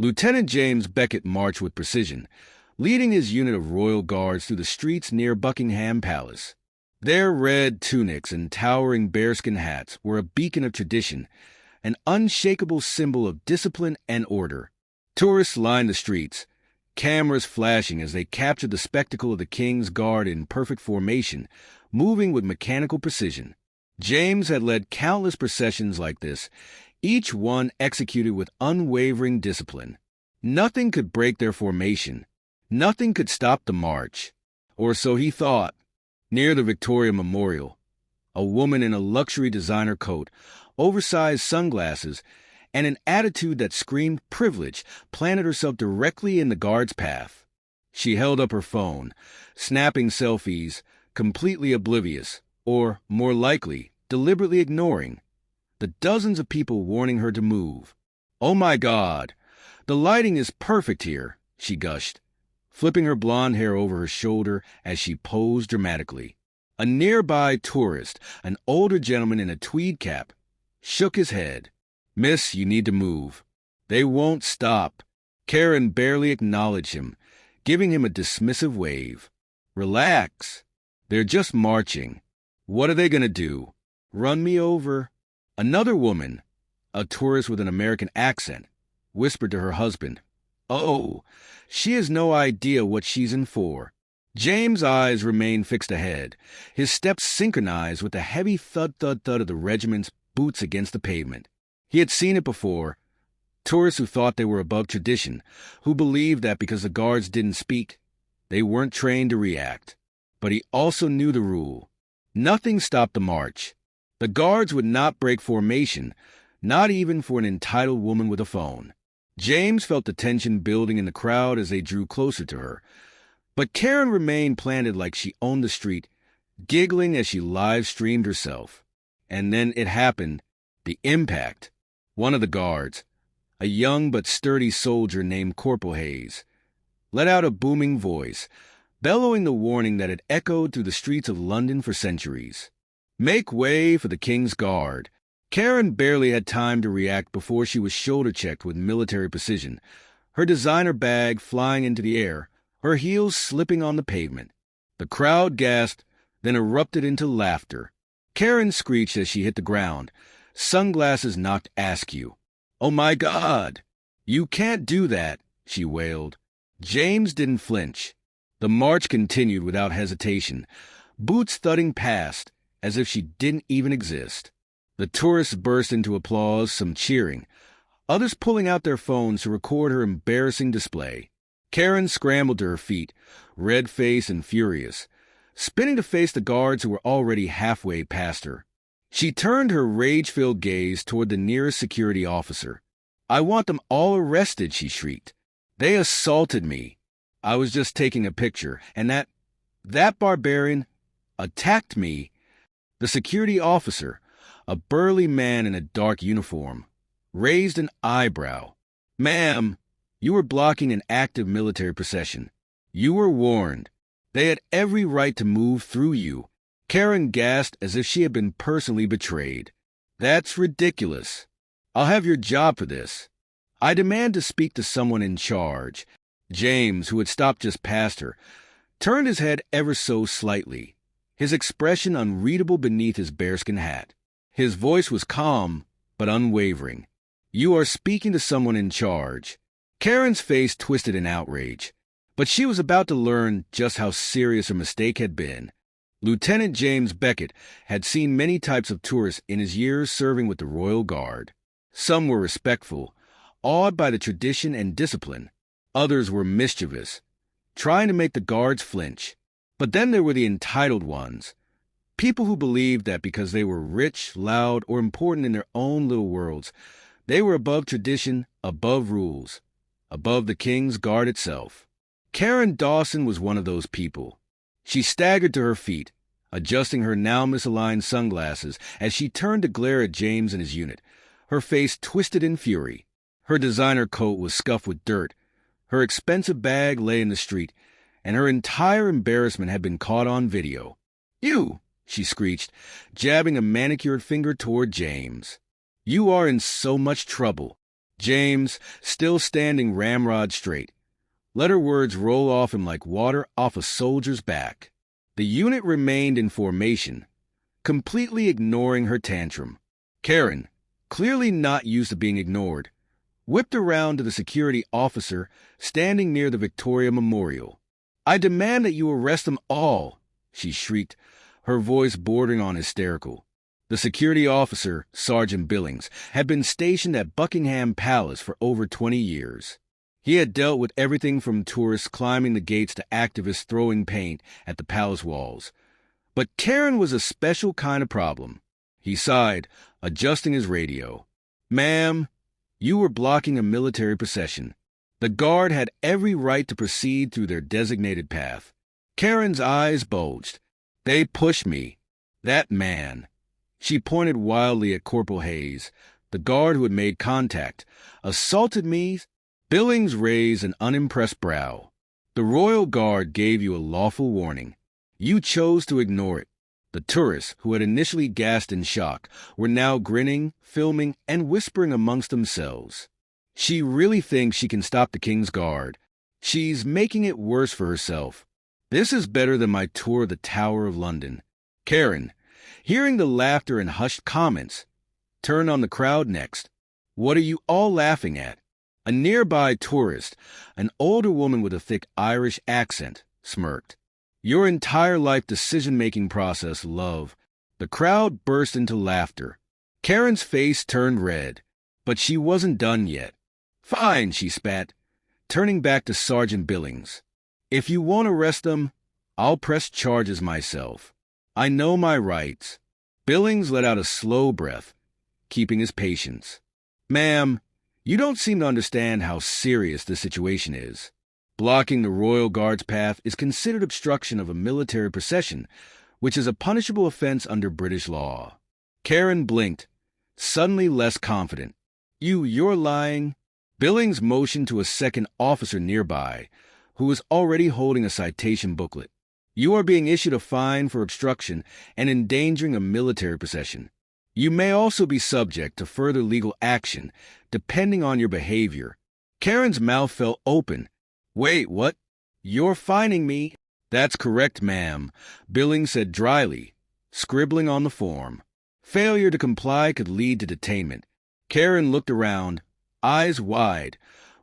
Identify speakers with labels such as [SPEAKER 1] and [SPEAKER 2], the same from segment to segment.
[SPEAKER 1] Lieutenant James Beckett marched with precision, leading his unit of royal guards through the streets near Buckingham Palace. Their red tunics and towering bearskin hats were a beacon of tradition, an unshakable symbol of discipline and order. Tourists lined the streets, cameras flashing as they captured the spectacle of the King's Guard in perfect formation, moving with mechanical precision. James had led countless processions like this, each one executed with unwavering discipline. Nothing could break their formation. Nothing could stop the march. Or so he thought. Near the Victoria Memorial, a woman in a luxury designer coat, oversized sunglasses, and an attitude that screamed privilege planted herself directly in the guard's path. She held up her phone, snapping selfies, completely oblivious, or, more likely, deliberately ignoring the dozens of people warning her to move. "Oh my God, the lighting is perfect here," she gushed, flipping her blonde hair over her shoulder as she posed dramatically. A nearby tourist, an older gentleman in a tweed cap, shook his head. "Miss, you need to move. They won't stop." Karen barely acknowledged him, giving him a dismissive wave. "Relax. They're just marching. What are they going to do? Run me over?" Another woman, a tourist with an American accent, whispered to her husband, "Oh, she has no idea what she's in for." James' eyes remained fixed ahead, his steps synchronized with the heavy thud-thud-thud of the regiment's boots against the pavement. He had seen it before. Tourists who thought they were above tradition, who believed that because the guards didn't speak, they weren't trained to react. But he also knew the rule. Nothing stopped the march. The guards would not break formation, not even for an entitled woman with a phone. James felt the tension building in the crowd as they drew closer to her. But Karen remained planted like she owned the street, giggling as she live-streamed herself. And then it happened. The impact. One of the guards, a young but sturdy soldier named Corporal Hayes, let out a booming voice, bellowing the warning that had echoed through the streets of London for centuries. "Make way for the King's Guard." Karen barely had time to react before she was shoulder-checked with military precision, her designer bag flying into the air, her heels slipping on the pavement. The crowd gasped, then erupted into laughter. Karen screeched as she hit the ground, sunglasses knocked askew. "Oh my God! You can't do that," she wailed. James didn't flinch. The march continued without hesitation, boots thudding past as if she didn't even exist. The tourists burst into applause, some cheering, others pulling out their phones to record her embarrassing display. Karen scrambled to her feet, red-faced and furious, spinning to face the guards who were already halfway past her. She turned her rage-filled gaze toward the nearest security officer. "I want them all arrested," she shrieked. "They assaulted me. I was just taking a picture, and that barbarian attacked me." The security officer, a burly man in a dark uniform, raised an eyebrow. "Ma'am, you were blocking an active military procession. You were warned. They had every right to move through you." Karen gasped as if she had been personally betrayed. "That's ridiculous. I'll have your job for this. I demand to speak to someone in charge." James, who had stopped just past her, turned his head ever so slightly, his expression unreadable beneath his bearskin hat. His voice was calm, but unwavering. "You are speaking to someone in charge." Karen's face twisted in outrage, but she was about to learn just how serious her mistake had been. Lieutenant James Beckett had seen many types of tourists in his years serving with the Royal Guard. Some were respectful, awed by the tradition and discipline. Others were mischievous, trying to make the guards flinch. But then there were the entitled ones, people who believed that because they were rich, loud, or important in their own little worlds, they were above tradition, above rules, above the King's Guard itself. Karen Dawson was one of those people. She staggered to her feet, adjusting her now misaligned sunglasses as she turned to glare at James and his unit, her face twisted in fury. Her designer coat was scuffed with dirt, her expensive bag lay in the street, and her entire embarrassment had been caught on video. "You!" she screeched, jabbing a manicured finger toward James. "You are in so much trouble." James, still standing ramrod straight, let her words roll off him like water off a soldier's back. The unit remained in formation, completely ignoring her tantrum. Karen, clearly not used to being ignored, whipped around to the security officer standing near the Victoria Memorial. "I demand that you arrest them all," she shrieked, her voice bordering on hysterical. The security officer, Sergeant Billings, had been stationed at Buckingham Palace for over 20 years. He had dealt with everything from tourists climbing the gates to activists throwing paint at the palace walls. But Karen was a special kind of problem. He sighed, adjusting his radio. "Ma'am, you were blocking a military procession. The guard had every right to proceed through their designated path." Karen's eyes bulged. "They pushed me. That man." She pointed wildly at Corporal Hayes, the guard who had made contact. "Assaulted me." Billings raised an unimpressed brow. "The Royal Guard gave you a lawful warning. You chose to ignore it." The tourists, who had initially gasped in shock, were now grinning, filming, and whispering amongst themselves. "She really thinks she can stop the King's Guard. She's making it worse for herself. This is better than my tour of the Tower of London." Karen, hearing the laughter and hushed comments, turned on the crowd next. "What are you all laughing at?" A nearby tourist, an older woman with a thick Irish accent, smirked. "Your entire life decision-making process, love." The crowd burst into laughter. Karen's face turned red, but she wasn't done yet. "Fine," she spat, turning back to Sergeant Billings. "If you won't arrest them, I'll press charges myself. I know my rights." Billings let out a slow breath, keeping his patience. "Ma'am, you don't seem to understand how serious this situation is. Blocking the Royal Guard's path is considered obstruction of a military procession, which is a punishable offense under British law." Karen blinked, suddenly less confident. You're lying." Billings motioned to a second officer nearby, who was already holding a citation booklet. "You are being issued a fine for obstruction and endangering a military procession. You may also be subject to further legal action, depending on your behavior." Karen's mouth fell open. "Wait, what? You're fining me?" "That's correct, ma'am," Billings said dryly, scribbling on the form. Failure to comply could lead to detainment. Karen looked around, eyes wide,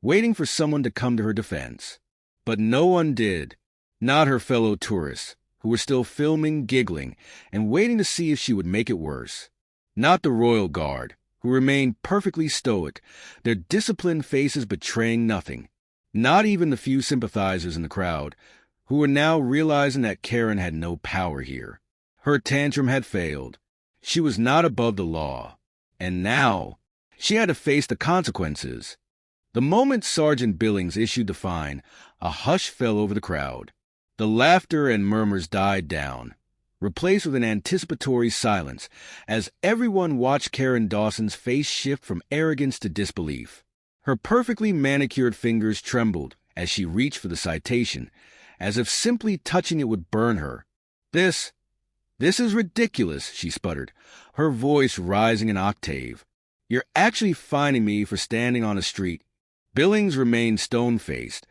[SPEAKER 1] waiting for someone to come to her defense. But no one did. Not her fellow tourists, who were still filming, giggling, and waiting to see if she would make it worse. Not the Royal Guard, who remained perfectly stoic, their disciplined faces betraying nothing. Not even the few sympathizers in the crowd, who were now realizing that Karen had no power here. Her tantrum had failed. She was not above the law. And now, she had to face the consequences. The moment Sergeant Billings issued the fine, a hush fell over the crowd. The laughter and murmurs died down, replaced with an anticipatory silence, as everyone watched Karen Dawson's face shift from arrogance to disbelief. Her perfectly manicured fingers trembled as she reached for the citation, as if simply touching it would burn her. This is ridiculous," she sputtered, her voice rising an octave. "You're actually fining me for standing on a street." Billings remained stone-faced,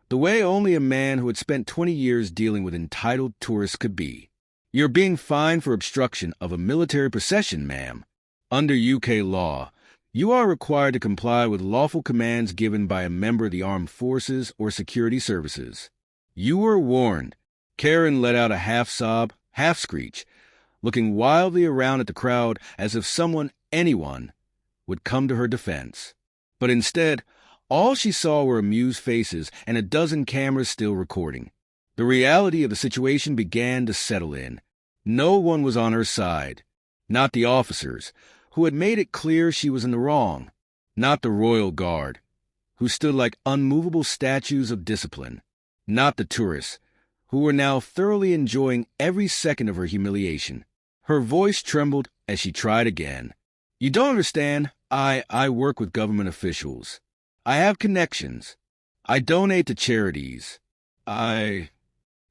[SPEAKER 1] the way only a man who had spent 20 years dealing with entitled tourists could be. "You're being fined for obstruction of a military procession, ma'am. Under UK law, you are required to comply with lawful commands given by a member of the armed forces or security services. You were warned." Karen let out a half-sob, half-screech, looking wildly around at the crowd as if anyone, would come to her defense. But instead, all she saw were amused faces and a dozen cameras still recording. The reality of the situation began to settle in. No one was on her side. Not the officers, who had made it clear she was in the wrong. Not the Royal Guard, who stood like unmovable statues of discipline. Not the tourists, who were now thoroughly enjoying every second of her humiliation. Her voice trembled as she tried again. "You don't understand. I work with government officials. I have connections. I donate to charities.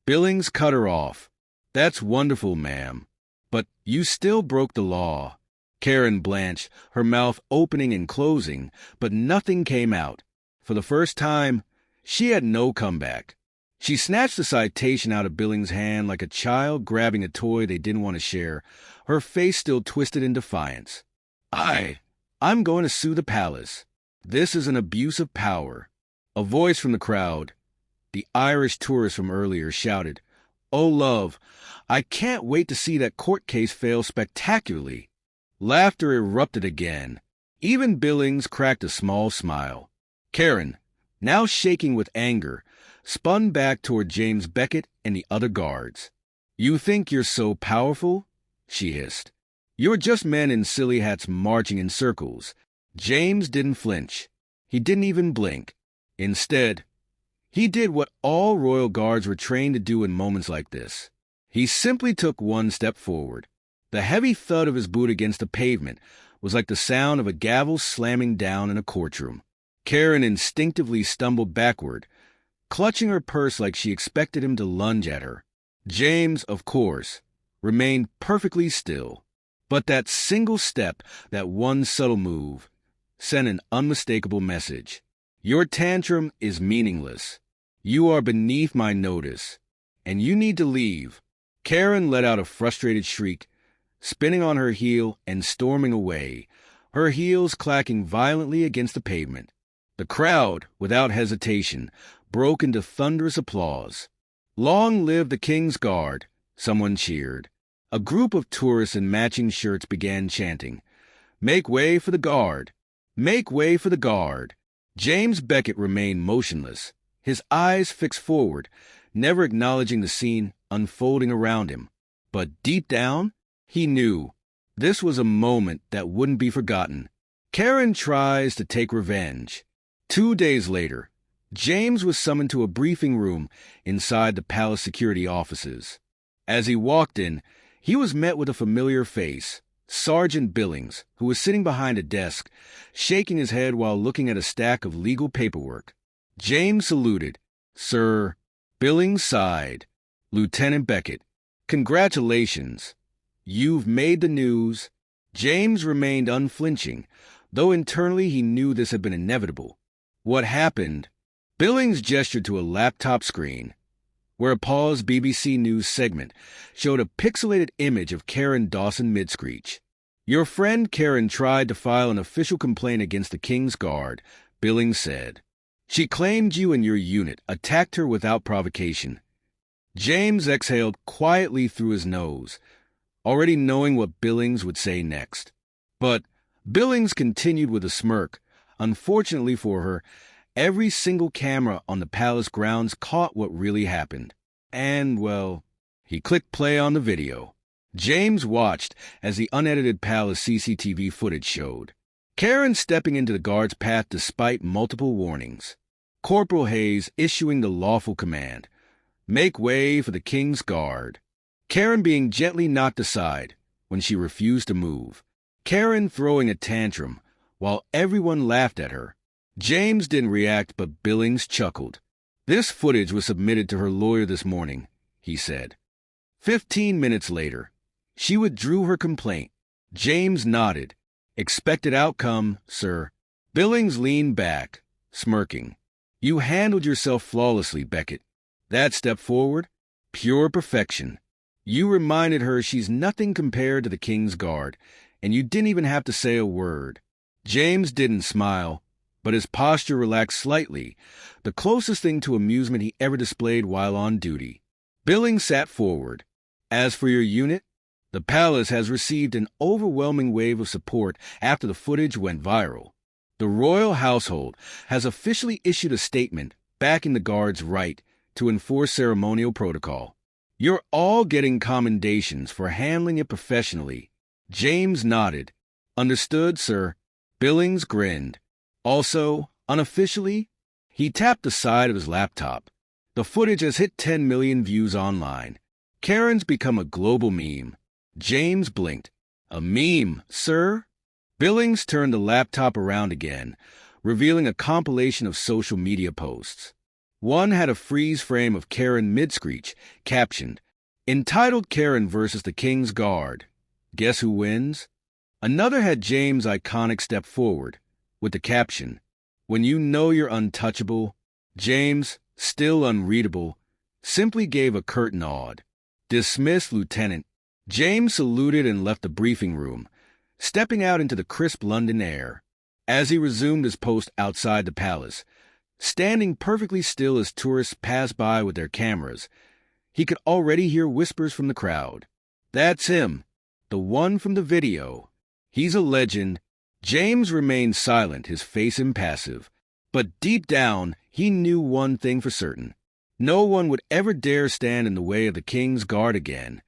[SPEAKER 1] Billings cut her off. "That's wonderful, ma'am. But you still broke the law. Karen blanched, her mouth opening and closing, but nothing came out. For the first time, she had no comeback. She snatched the citation out of Billings' hand like a child grabbing a toy they didn't want to share, her face still twisted in defiance. I'm going to sue the palace. This is an abuse of power. A voice from the crowd, the Irish tourist from earlier, shouted, "Oh, love, I can't wait to see that court case fail spectacularly." Laughter erupted again. Even Billings cracked a small smile. Karen, now shaking with anger, spun back toward James Beckett and the other guards. "You think you're so powerful?" she hissed. "You're just men in silly hats marching in circles." James didn't flinch. He didn't even blink. Instead, he did what all royal guards were trained to do in moments like this. He simply took one step forward. The heavy thud of his boot against the pavement was like the sound of a gavel slamming down in a courtroom. Karen instinctively stumbled backward, clutching her purse like she expected him to lunge at her. James, of course, remained perfectly still. But that single step, that one subtle move, sent an unmistakable message. Your tantrum is meaningless. You are beneath my notice, and you need to leave. Karen let out a frustrated shriek, spinning on her heel and storming away, her heels clacking violently against the pavement. The crowd, without hesitation, broke into thunderous applause. "Long live the King's Guard," someone cheered. A group of tourists in matching shirts began chanting, "Make way for the Guard! Make way for the Guard!" James Beckett remained motionless, his eyes fixed forward, never acknowledging the scene unfolding around him. But deep down, he knew this was a moment that wouldn't be forgotten. Karen tries to take revenge. 2 days later, James was summoned to a briefing room inside the palace security offices. As he walked in, he was met with a familiar face, Sergeant Billings, who was sitting behind a desk, shaking his head while looking at a stack of legal paperwork. James saluted. "Sir." Billings sighed. "Lieutenant Beckett, congratulations. You've made the news." James remained unflinching, though internally he knew this had been inevitable. "What happened?" Billings gestured to a laptop screen, where a paused BBC News segment showed a pixelated image of Karen Dawson mid-screech. "Your friend Karen tried to file an official complaint against the King's Guard," Billings said. "She claimed you and your unit attacked her without provocation." James exhaled quietly through his nose, already knowing what Billings would say next. But Billings continued with a smirk. Unfortunately for her, every single camera on the palace grounds caught what really happened. And, well, he clicked play on the video. James watched as the unedited palace CCTV footage showed Karen stepping into the guard's path despite multiple warnings. Corporal Hayes issuing the lawful command, "Make way for the King's Guard." Karen being gently knocked aside when she refused to move. Karen throwing a tantrum while everyone laughed at her. James didn't react, but Billings chuckled. "This footage was submitted to her lawyer this morning," he said. 15 minutes later, she withdrew her complaint. James nodded. "Expected outcome, sir." Billings leaned back, smirking. "You handled yourself flawlessly, Beckett. That step forward, pure perfection. You reminded her she's nothing compared to the King's Guard, and you didn't even have to say a word." James didn't smile, but his posture relaxed slightly, the closest thing to amusement he ever displayed while on duty. Billings sat forward. "As for your unit, the palace has received an overwhelming wave of support after the footage went viral. The royal household has officially issued a statement backing the Guard's right to enforce ceremonial protocol. You're all getting commendations for handling it professionally." James nodded. "Understood, sir." Billings grinned. "Also, unofficially," he tapped the side of his laptop, "the footage has hit 10 million views online. Karen's become a global meme." James blinked. "A meme, sir?" Billings turned the laptop around again, revealing a compilation of social media posts. One had a freeze frame of Karen mid-screech, captioned, "Entitled Karen versus the King's Guard. Guess who wins?" Another had James' iconic step forward, with the caption, "When you know you're untouchable," James, still unreadable, simply gave a curt nod. "Dismissed, Lieutenant." James saluted and left the briefing room, stepping out into the crisp London air. As he resumed his post outside the palace, standing perfectly still as tourists passed by with their cameras, he could already hear whispers from the crowd. "That's him, the one from the video. He's a legend." James remained silent, his face impassive. But deep down, he knew one thing for certain. No one would ever dare stand in the way of the King's Guard again.